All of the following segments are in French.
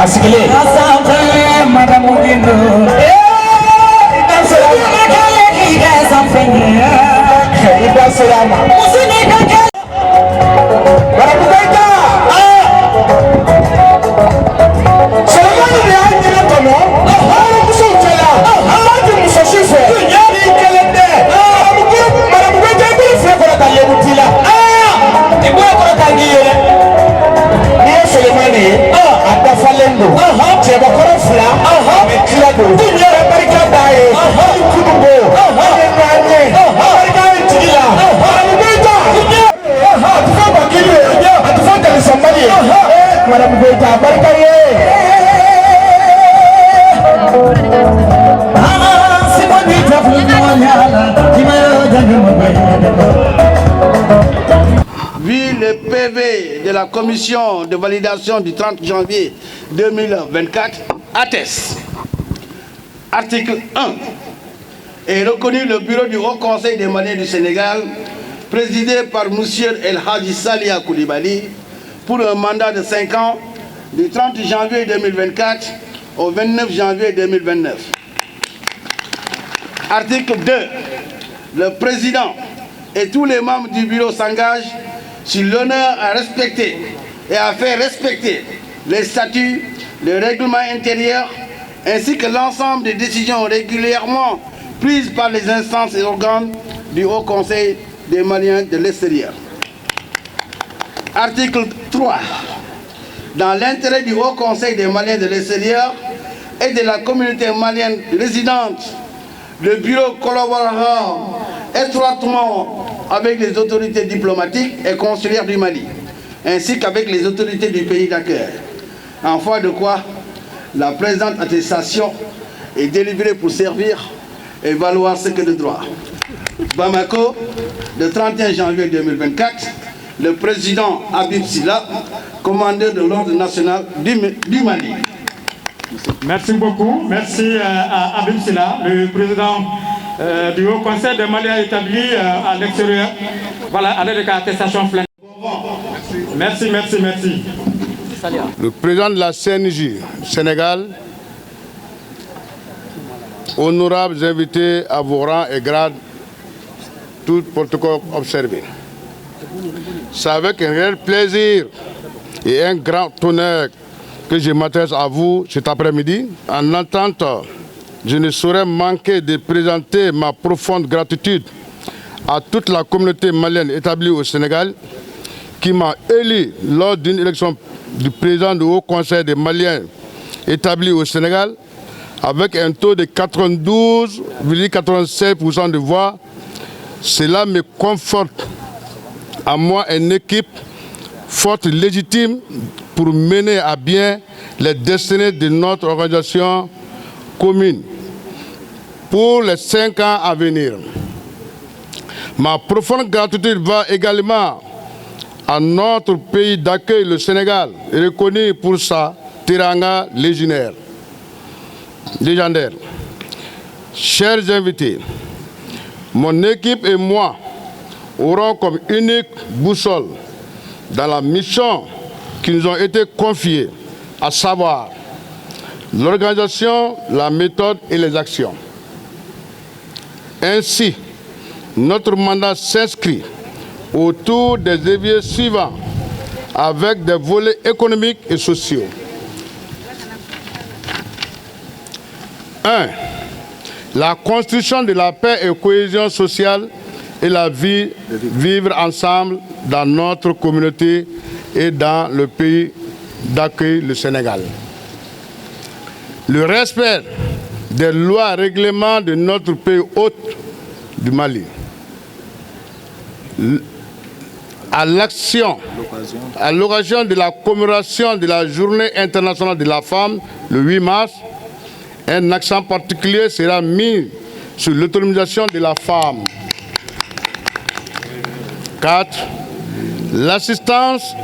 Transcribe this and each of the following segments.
Asikile. Madame Moulindo. Vu le PV de la commission de validation du 30 janvier 2024, atteste. Article 1. Est reconnu le bureau du Haut Conseil des Maliens du Sénégal, présidé par M. El Hadji Salia Koulibaly, pour un mandat de 5 ans, du 30 janvier 2024 au 29 janvier 2029. Article 2. Le président et tous les membres du bureau s'engagent sur l'honneur à respecter et à faire respecter les statuts, le règlement intérieur, ainsi que l'ensemble des décisions régulièrement prises par les instances et organes du Haut Conseil des Maliens de l'extérieur. Article 3. Dans l'intérêt du Haut Conseil des Maliens de l'extérieur et de la communauté malienne résidente, le bureau collaborera étroitement avec les autorités diplomatiques et consulaires du Mali, ainsi qu'avec les autorités du pays d'accueil. En foi de quoi, la présente attestation est délivrée pour servir et valoir ce que de droit. Bamako, le 31 janvier 2024, le président Habib Silla, commandeur de l'ordre national du Mali. Merci beaucoup. Merci à Habib Silla, le président du Haut Conseil des Maliens établi à l'extérieur. Voilà, à l'aide de l'attestation flamme. Merci. Le président de la CNJ Sénégal, honorables invités à vos rangs et grades, tout protocole observé. C'est avec un réel plaisir et un grand honneur que je m'adresse à vous cet après-midi. En entente, je ne saurais manquer de présenter ma profonde gratitude à toute la communauté malienne établie au Sénégal qui m'a élu lors d'une élection du président du Haut Conseil des Maliens établi au Sénégal avec un taux de 92,87% de voix. Cela me conforte à moi une équipe forte et légitime pour mener à bien les destinées de notre organisation commune pour les 5 ans à venir. Ma profonde gratitude va également à notre pays d'accueil, le Sénégal, reconnu pour sa teranga légendaire. Chers invités, mon équipe et moi aurons comme unique boussole dans la mission qui nous ont été confiées, à savoir l'organisation, la méthode et les actions. Ainsi, notre mandat s'inscrit autour des éviers suivants avec des volets économiques et sociaux. 1. La construction de la paix et cohésion sociale et la vie, vivre ensemble dans notre communauté et dans le pays d'accueil, le Sénégal. Le respect des lois et règlements de notre pays hôte du Mali. À l'occasion de la commémoration de la Journée internationale de la femme, le 8 mars, un accent particulier sera mis sur l'autonomisation de la femme. 4. L'assistance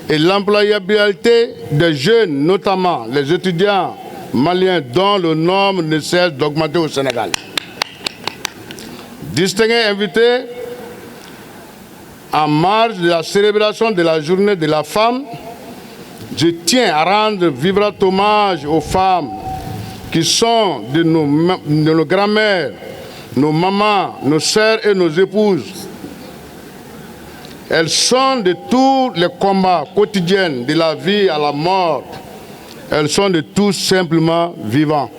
et l'employabilité des jeunes, notamment les étudiants maliens dont le nombre ne cesse d'augmenter au Sénégal. Distingués invités, en marge de la célébration de la Journée de la femme, Je tiens à rendre vibrant hommage aux femmes qui sont de nos grand-mères, nos mamans, nos sœurs et nos épouses. Elles sont de tous les combats quotidiens, de la vie à la mort. Elles sont de tous simplement vivants.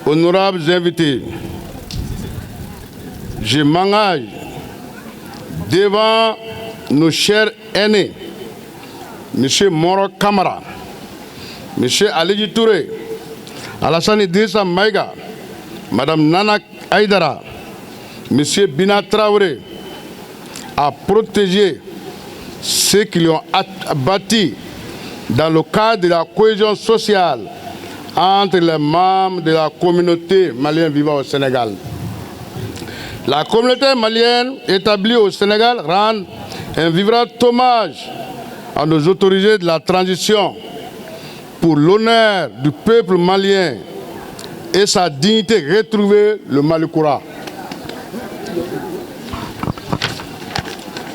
Honorables invités, je m'engage devant nos chers aînés, M. Moro Kamara, M. Alidji Touré, Alassane Idrissa Maïga, Mme Nana Aïdara, M. Bina Traoré, à protéger ceux qui l'ont bâti dans le cadre de la cohésion sociale entre les membres de la communauté malienne vivant au Sénégal. La communauté malienne établie au Sénégal rend un vibrant hommage à nos autorités de la transition pour l'honneur du peuple malien et sa dignité retrouvée, le Malikoura.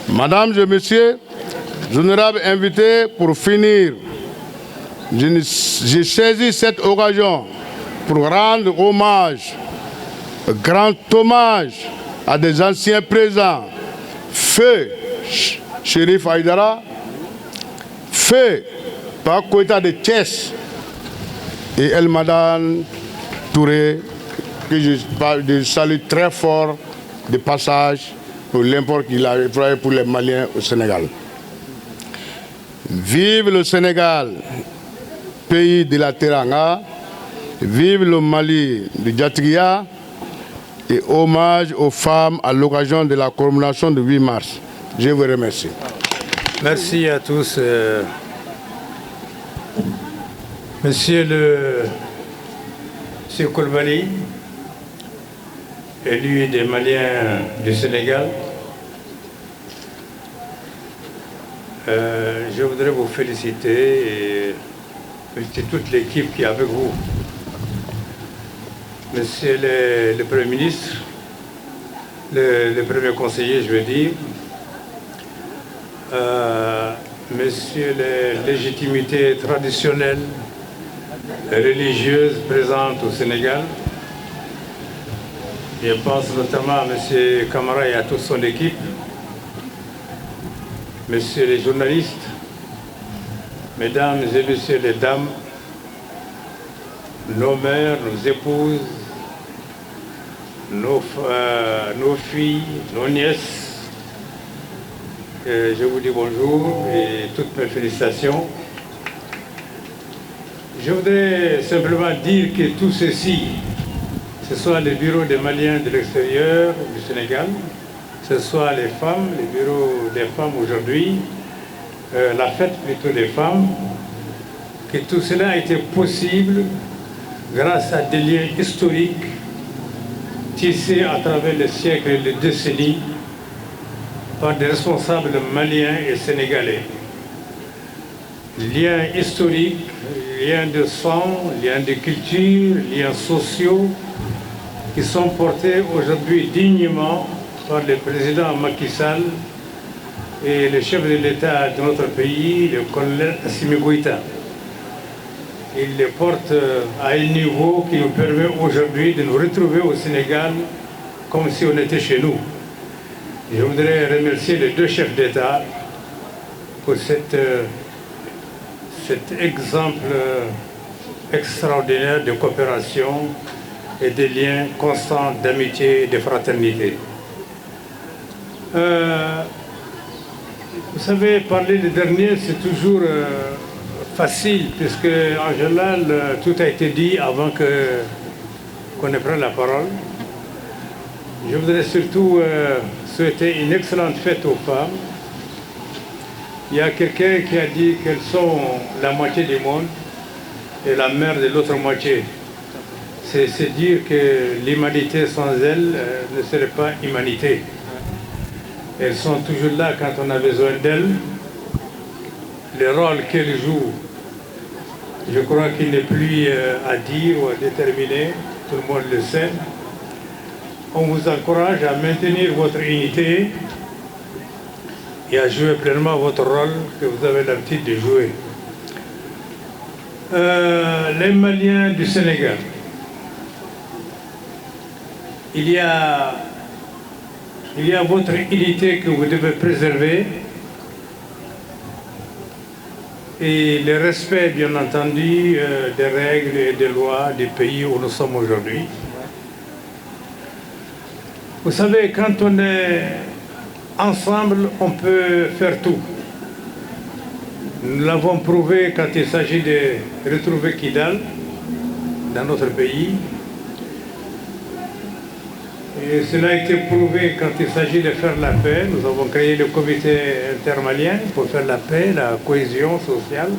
Madame et Messieurs, honorables invités, pour finir, j'ai saisi cette occasion pour rendre hommage, grand hommage à des anciens présents, Feu Chérif Aïdara, Feu Pakoïta de Thiès et El Madan Touré, que je salue très fort de passage pour l'import qu'il a employé pour les Maliens au Sénégal. Vive le Sénégal, pays de la Teranga, vive le Mali de Djatriya et hommage aux femmes à l'occasion de la commémoration du 8 mars. Je vous remercie. Merci à tous. Monsieur Coulibaly, élu des Maliens du Sénégal, je voudrais vous féliciter et féliciter toute l'équipe qui est avec vous. Monsieur le Premier ministre, le Premier conseiller, je veux dire, Monsieur les légitimités traditionnelles, religieuses présentes au Sénégal, je pense notamment à M. Kamara et à toute son équipe, Messieurs les journalistes, Mesdames et Messieurs les dames, nos mères, nos épouses, nos filles, nos nièces, je vous dis bonjour et toutes mes félicitations. Je voudrais simplement dire que tout ceci, ce soit les bureaux des Maliens de l'extérieur du Sénégal, ce soit les femmes, les bureaux des femmes aujourd'hui, la fête plutôt des femmes, que tout cela a été possible grâce à des liens historiques tissés à travers les siècles et les décennies par des responsables maliens et sénégalais. Liens historiques, liens de sang, liens de culture, liens sociaux qui sont portés aujourd'hui dignement par le président Macky Sall et le chef de l'État de notre pays, le colonel Assimi Goïta. Il les porte à un niveau qui nous permet aujourd'hui de nous retrouver au Sénégal comme si on était chez nous. Je voudrais remercier les deux chefs d'État pour cet exemple extraordinaire de coopération et de liens constants d'amitié et de fraternité. Vous savez, parler des derniers, c'est toujours facile, puisque en général, tout a été dit avant qu'on ne prenne la parole. Je voudrais surtout souhaiter une excellente fête aux femmes. Il y a quelqu'un qui a dit qu'elles sont la moitié du monde et la mère de l'autre moitié. C'est dire que l'humanité sans elles ne serait pas humanité. Elles sont toujours là quand on a besoin d'elles. Le rôle qu'elles jouent, je crois qu'il n'est plus à dire ou à déterminer, tout le monde le sait. On vous encourage à maintenir votre unité et à jouer pleinement votre rôle que vous avez l'habitude de jouer. Les Maliens du Sénégal, il y a votre unité que vous devez préserver et le respect, bien entendu, des règles et des lois du pays où nous sommes aujourd'hui. Vous savez, quand on est ensemble, on peut faire tout. Nous l'avons prouvé quand il s'agit de retrouver Kidal dans notre pays. Et cela a été prouvé quand il s'agit de faire la paix. Nous avons créé le comité intermalien pour faire la paix, la cohésion sociale.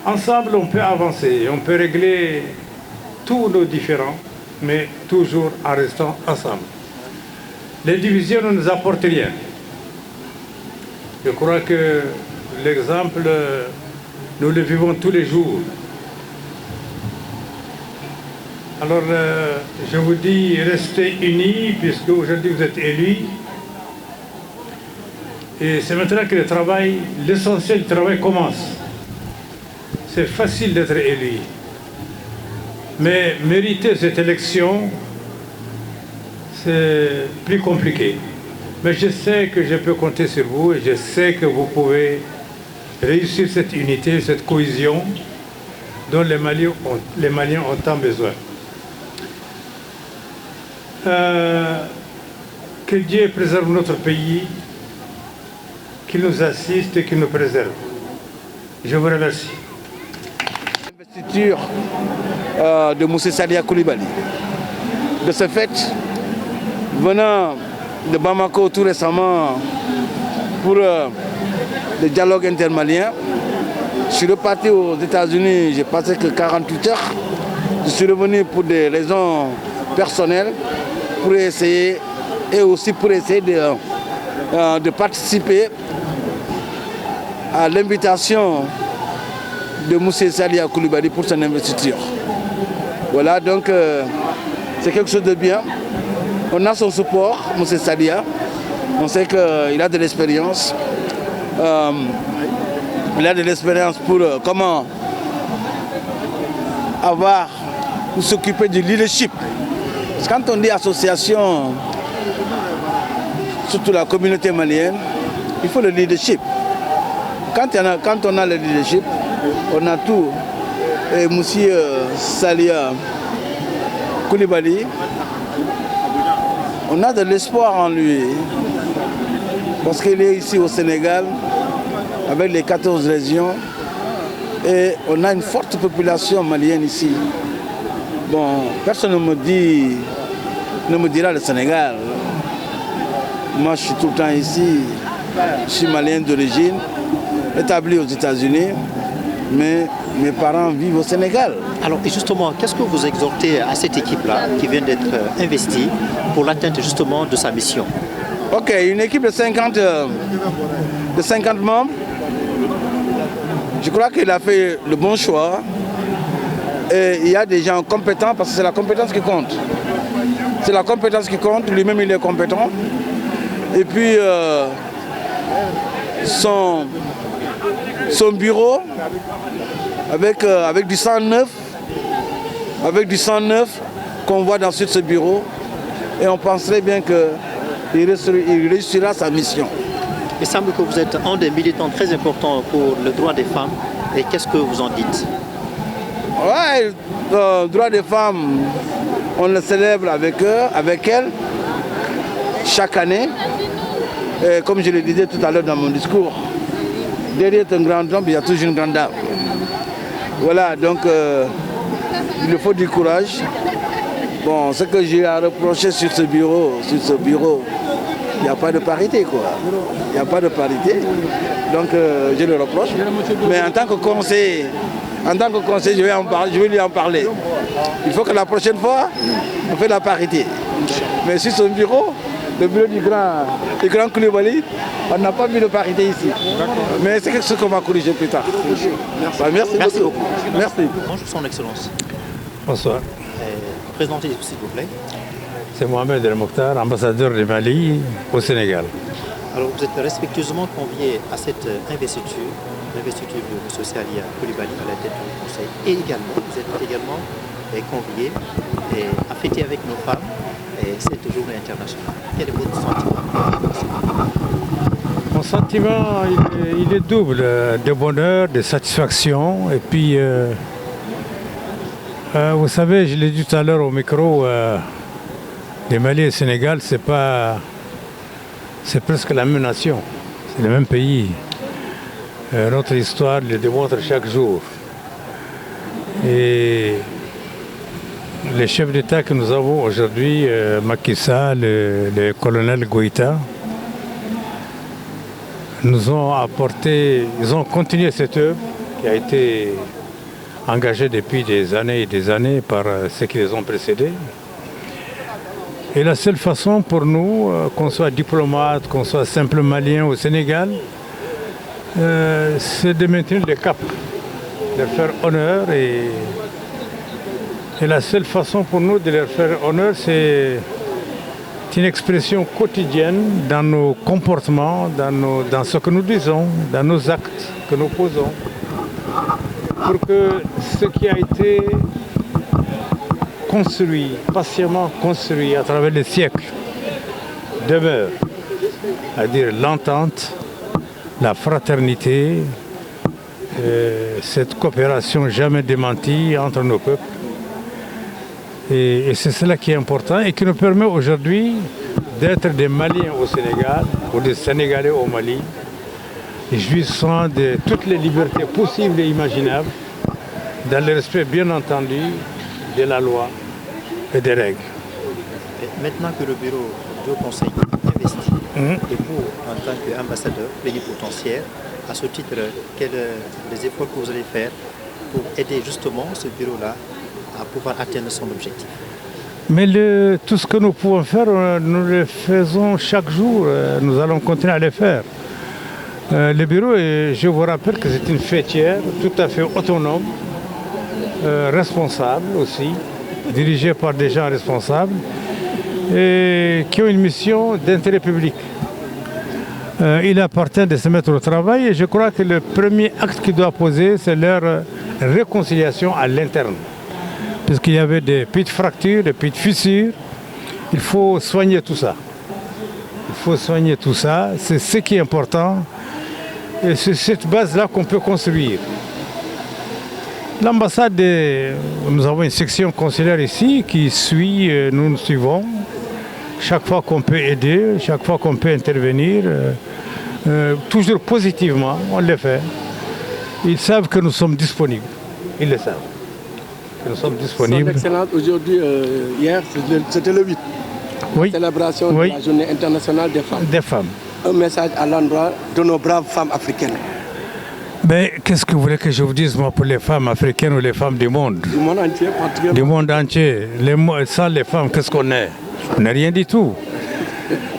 Ensemble, on peut avancer, on peut régler tous nos différends, mais toujours en restant ensemble. Les divisions ne nous apportent rien. Je crois que l'exemple, nous le vivons tous les jours. Alors, je vous dis, restez unis, puisque aujourd'hui vous êtes élus. Et c'est maintenant que le travail, l'essentiel du travail commence. C'est facile d'être élu. Mais mériter cette élection, c'est plus compliqué. Mais je sais que je peux compter sur vous et je sais que vous pouvez réussir cette unité, cette cohésion dont les Maliens ont tant besoin. Que Dieu préserve notre pays, qu'il nous assiste et qu'il nous préserve. Je vous remercie. L'investiture de Moussé Salia Koulibaly. De ce fait, venant de Bamako tout récemment pour le dialogue intermalien, je suis reparti aux États-Unis, j'ai passé que 48 heures. Je suis revenu pour des raisons personnelles, pour essayer et aussi pour essayer de participer à l'invitation de Moussé Salia Koulibaly pour son investiture. Voilà, donc c'est quelque chose de bien. On a son support, Moussé Salia. On sait qu'il a de l'expérience. Il a de l'expérience pour comment avoir ou s'occuper du leadership. Parce que quand on dit association, surtout la communauté malienne, il faut le leadership. Quand on a le leadership, on a tout. Et Moussé Salia Koulibaly, on a de l'espoir en lui. Parce qu'il est ici au Sénégal, avec les 14 régions, et on a une forte population malienne ici. Bon, personne ne me dira le Sénégal. Moi, je suis tout le temps ici. Je suis malien d'origine, établi aux États-Unis, mais mes parents vivent au Sénégal. Alors, et justement, qu'est-ce que vous exhortez à cette équipe-là qui vient d'être investie pour l'atteinte justement de sa mission? Ok, une équipe de 50 membres. Je crois qu'il a fait le bon choix. Et il y a des gens compétents parce que c'est la compétence qui compte. C'est la compétence qui compte, lui-même il est compétent. Et puis son bureau avec du sang neuf, qu'on voit dans ce bureau. Et on penserait bien qu'il réussira sa mission. Il semble que vous êtes un des militants très importants pour le droit des femmes. Et qu'est-ce que vous en dites? Ouais, le droit des femmes, on le célèbre avec elles, chaque année. Et comme je le disais tout à l'heure dans mon discours, derrière un grand homme, il y a toujours une grande dame. Voilà, donc il faut du courage. Bon, ce que j'ai à reprocher sur ce bureau, il n'y a pas de parité, quoi. Il n'y a pas de parité. Donc je le reproche. Mais en tant que conseiller, je vais lui en parler. Il faut que la prochaine fois, on fait la parité. Mais sur son bureau, le bureau du grand Koulibaly, on n'a pas mis de parité ici. Mais c'est quelque chose qu'on va corriger plus tard. Merci beaucoup. Merci. Bonjour, Son Excellence. Bonsoir. Présentez-vous, s'il vous plaît. C'est Mohamed El Mokhtar, ambassadeur du Mali au Sénégal. Alors vous êtes respectueusement convié à cette investiture de M. Salia Coulibaly à la tête du Conseil. Et également, vous êtes également convié à fêter avec nos femmes cette journée internationale. Quel est votre sentiment? Mon sentiment, il est double, de bonheur, de satisfaction. Et puis, vous savez, je l'ai dit tout à l'heure au micro, les Mali et le Sénégal, c'est presque la même nation, c'est le même pays. Notre histoire le démontre chaque jour. Et les chefs d'État que nous avons aujourd'hui, Macky Sall, le colonel Goïta, nous ont apporté, ils ont continué cette œuvre qui a été engagée depuis des années et des années par ceux qui les ont précédés. Et la seule façon pour nous, qu'on soit diplomate, qu'on soit simple Malien au Sénégal, c'est de maintenir le cap, de faire honneur. Et la seule façon pour nous de leur faire honneur, c'est une expression quotidienne dans nos comportements, dans ce que nous disons, dans nos actes que nous posons, pour que ce qui a été construit, patiemment construit à travers les siècles, demeure, c'est-à-dire l'entente, la fraternité, cette coopération jamais démentie entre nos peuples. Et c'est cela qui est important et qui nous permet aujourd'hui d'être des Maliens au Sénégal ou des Sénégalais au Mali, jouissant de toutes les libertés possibles et imaginables, dans le respect bien entendu de la loi et des règles. Et maintenant que le bureau du Conseil investit, et vous, en tant qu'ambassadeur plénipotentiaire, à ce titre, quels les efforts que vous allez faire pour aider justement ce bureau-là à pouvoir atteindre son objectif? Mais tout ce que nous pouvons faire, nous le faisons chaque jour. Nous allons continuer à le faire. Le bureau, je vous rappelle que c'est une fêtière tout à fait autonome, responsable aussi, dirigée par des gens responsables et qui ont une mission d'intérêt public. Il appartient de se mettre au travail et je crois que le premier acte qu'ils doivent poser, c'est leur réconciliation à l'interne. Puisqu'il y avait des petites fractures, des petites fissures, il faut soigner tout ça. Il faut soigner tout ça, c'est ce qui est important. Et c'est cette base-là qu'on peut construire. L'ambassade, nous avons une section consulaire ici qui suit, nous suivons. Chaque fois qu'on peut aider, chaque fois qu'on peut intervenir, toujours positivement, on le fait. Ils savent que nous sommes disponibles. Ils le savent. Que nous sommes disponibles. Son Excellence, aujourd'hui, hier, c'était le 8. Oui. Célébration de la Journée internationale des femmes. Des femmes. Un message à l'endroit de nos braves femmes africaines. Mais qu'est-ce que vous voulez que je vous dise, moi, pour les femmes africaines ou les femmes du monde? Du monde entier, particulièrement. Du monde entier. Sans les femmes, qu'est-ce qu'on est? On n'est rien du tout.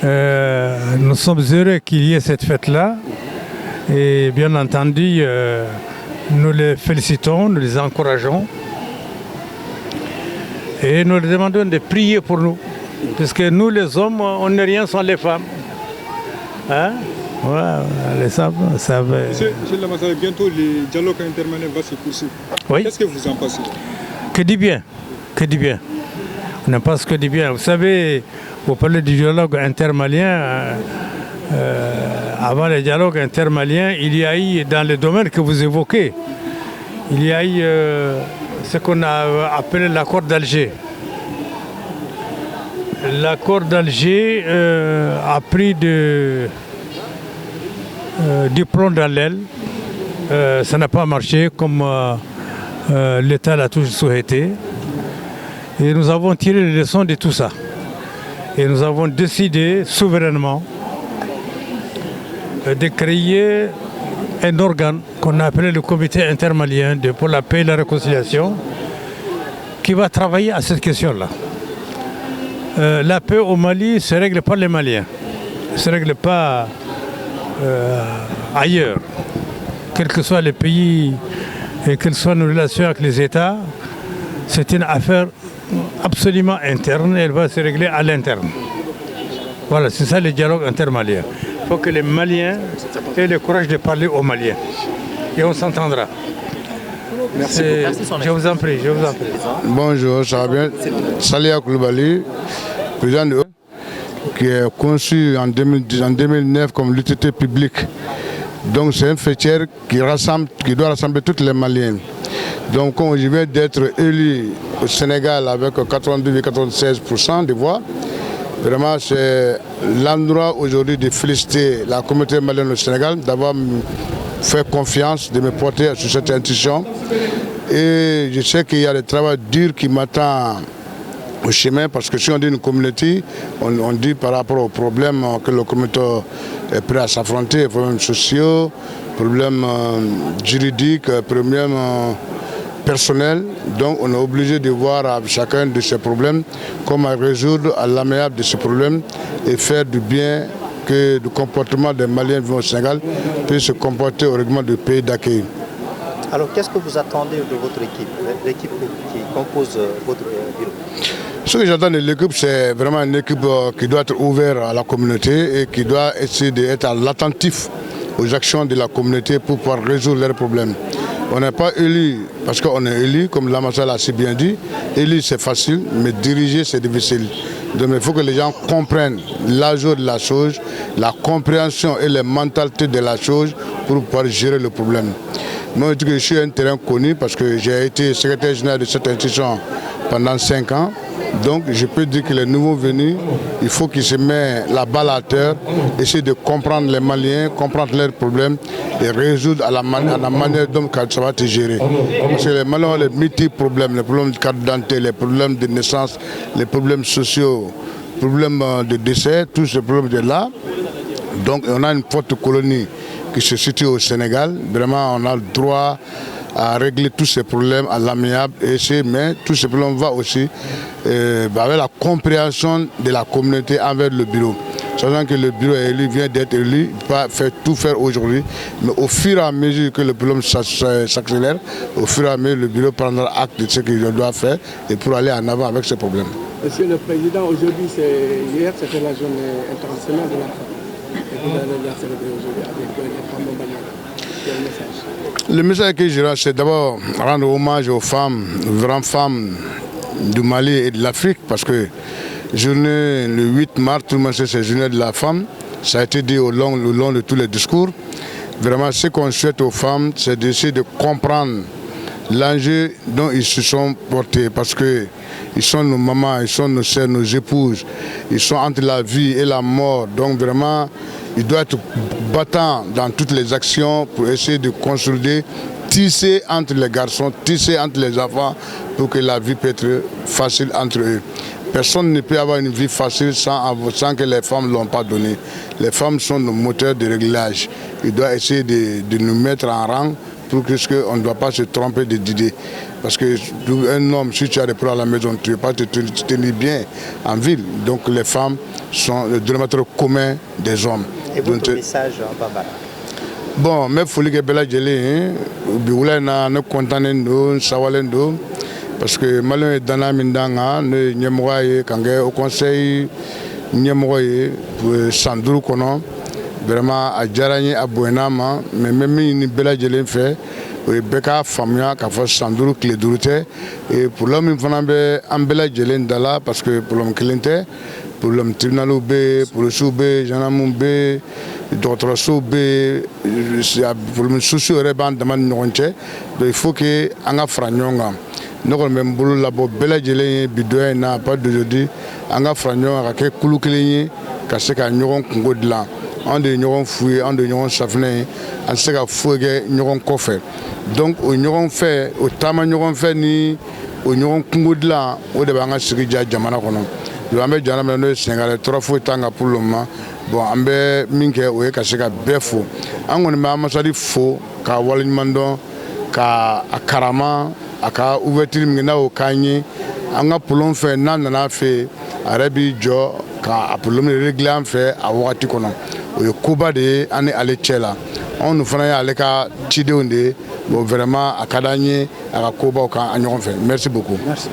Nous sommes heureux qu'il y ait cette fête-là. Et bien entendu, nous les félicitons, nous les encourageons. Et nous leur demandons de prier pour nous. Parce que nous, les hommes, on n'est rien sans les femmes. Hein? Ouais, les femmes, ça va. Monsieur l'ambassadeur, bientôt le dialogue intermalien va se poursuivre. Oui. Qu'est-ce que vous en pensez? Que du bien. Que du bien. On ne pense que du bien. Vous savez, vous parlez du dialogue intermalien. Avant le dialogue intermalien, il y a eu, dans le domaine que vous évoquez, il y a eu ce qu'on a appelé l'accord d'Alger. L'accord d'Alger a pris du plomb dans l'aile. Ça n'a pas marché comme l'État l'a toujours souhaité. Et nous avons tiré les leçons de tout ça. Et nous avons décidé souverainement de créer un organe qu'on a appelé le Comité intermalien pour la paix et la réconciliation qui va travailler à cette question-là. La paix au Mali ne se règle pas les Maliens, ne se règle pas ailleurs. Quels que soient les pays et quelles soient nos relations avec les États, c'est une affaire absolument interne et elle va se régler à l'interne. Voilà, c'est ça le dialogue intermalien. Il faut que les Maliens aient le courage de parler aux Maliens. Et on s'entendra. Merci. Je vous en prie, je vous en prie. Bonjour, ça va bien. Salia Koulibaly, président de qui est conçu en 2009 comme l'utilité publique. Donc c'est un fêtière qui doit rassembler tous les Maliens. Donc quand je viens d'être élu au Sénégal avec 82,96% des voix, vraiment c'est l'endroit aujourd'hui de féliciter la communauté malienne au Sénégal d'avoir fait confiance, de me porter sur cette institution. Et je sais qu'il y a des travaux durs qui m'attendent au chemin, parce que si on dit une communauté, on dit par rapport aux problèmes que la communauté est prêt à s'affronter, problèmes sociaux, problèmes juridiques, problèmes personnels. Donc on est obligé de voir chacun de ces problèmes, comment résoudre à l'amiable de ces problèmes et faire du bien, que le comportement des Maliens vivant au Sénégal puisse se comporter au règlement du pays d'accueil. Alors qu'est-ce que vous attendez de votre équipe, l'équipe qui compose votre bureau? Ce que j'attends de l'équipe, c'est vraiment une équipe qui doit être ouverte à la communauté et qui doit essayer d'être à l'attentif aux actions de la communauté pour pouvoir résoudre leurs problèmes. On n'est pas élu parce qu'on est élu, comme Lamassal a si bien dit. Élu c'est facile, mais diriger c'est difficile. Donc il faut que les gens comprennent l'âge de la chose, la compréhension et les mentalités de la chose pour pouvoir gérer le problème. Moi je suis un terrain connu parce que j'ai été secrétaire général de cette institution pendant 5 ans. Donc je peux dire que les nouveaux venus, il faut qu'ils se mettent la balle à terre, essayer de comprendre les Maliens, comprendre leurs problèmes et résoudre à la manière dont ça va être géré. Parce que les Maliens ont les multiples problèmes, les problèmes de carte d'identité, les problèmes de naissance, les problèmes sociaux, les problèmes de décès, tous ces problèmes là. Donc on a une forte colonie qui se situe au Sénégal. Vraiment on a le droit à régler tous ces problèmes à l'amiable, mais tous ces problèmes vont aussi avec la compréhension de la communauté envers le bureau. Sachant que le bureau est élu, vient d'être élu, il ne peut pas tout faire aujourd'hui, mais au fur et à mesure que le problème s'accélère, au fur et à mesure le bureau prendra acte de ce qu'il doit faire et pour aller en avant avec ces problèmes. Monsieur le Président, aujourd'hui, hier c'était la journée internationale de la femme. Et vous allez la célébrer aujourd'hui avec les femmes maliennes. Quel message? Le message que je rends, c'est d'abord rendre hommage aux femmes, aux grandes femmes du Mali et de l'Afrique, parce que journée, le 8 mars, tout le monde sait c'est la journée de la femme. Ça a été dit au long de tous les discours. Vraiment, ce qu'on souhaite aux femmes, c'est d'essayer de comprendre l'enjeu dont ils se sont portés, parce que ils sont nos mamans, ils sont nos sœurs, nos épouses, ils sont entre la vie et la mort. Donc vraiment, ils doivent être battants dans toutes les actions pour essayer de consolider, tisser entre les garçons, tisser entre les enfants pour que la vie puisse être facile entre eux. Personne ne peut avoir une vie facile sans que les femmes ne l'ont pas donné. Les femmes sont nos moteurs de réglage. Ils doivent essayer de nous mettre en rang pour qu'on ne doit pas se tromper d'idées. Parce qu'un homme, si tu as des problèmes à la maison, tu ne peux pas te tenir bien en ville. Donc les femmes sont le dénominateur commun des hommes. Et votre message en Bambara? Bon, mais il faut que Bela Djeli, nous content, sawalendo, parce que Malin est dans la Mindanga, nous sommes au conseil, nous pour Sandrou Kono, vraiment à Djarani, à Bouenama, mais même si Bela Djeli fait, Beka Famia, qui a fait Sandrou Clédouté, et pour l'homme, il faut que Bela Djeli Dala, parce que pour l'homme Clédouté, pour le tribunal B, pour le sous-B, Janamou B, d'autres sous-B, pour le souci de demande donc il faut que anga franyonga. Nous même boulot labo bela jele bidoy na pas d'aujourd'hui anga franyonga ka kulu kelenye ka se ka nyoron kongo de la. On de nyoron foué, on de nyoron safné, on se ka foué nyoron kofé. Donc au nyoron fait, au tama nyoron fait ni au nyoron kongo de la, au de banga sirija jamana kono. Le Amé Djanam no Sénégal 3 fois tanga pour le moment. Bon, ambe minke oye ka se ka befo. An kɔni bɛ amasadi fo ka waleɲumandɔn ka a karama a ka ouverture min n'a o k'an ye an ka polon fɛ n'a nana fɛ a yɛrɛ b'i jɔ ka a polon régler an fɛ a wagati kɔnɔ o ye koba de ye an ni ale cɛ la anw fana y'ale ka cidenw de ye bon vraiment a ka d'an ye a ka kobaw kan a ɲɔgɔn fɛ merci beaucoup. Merci.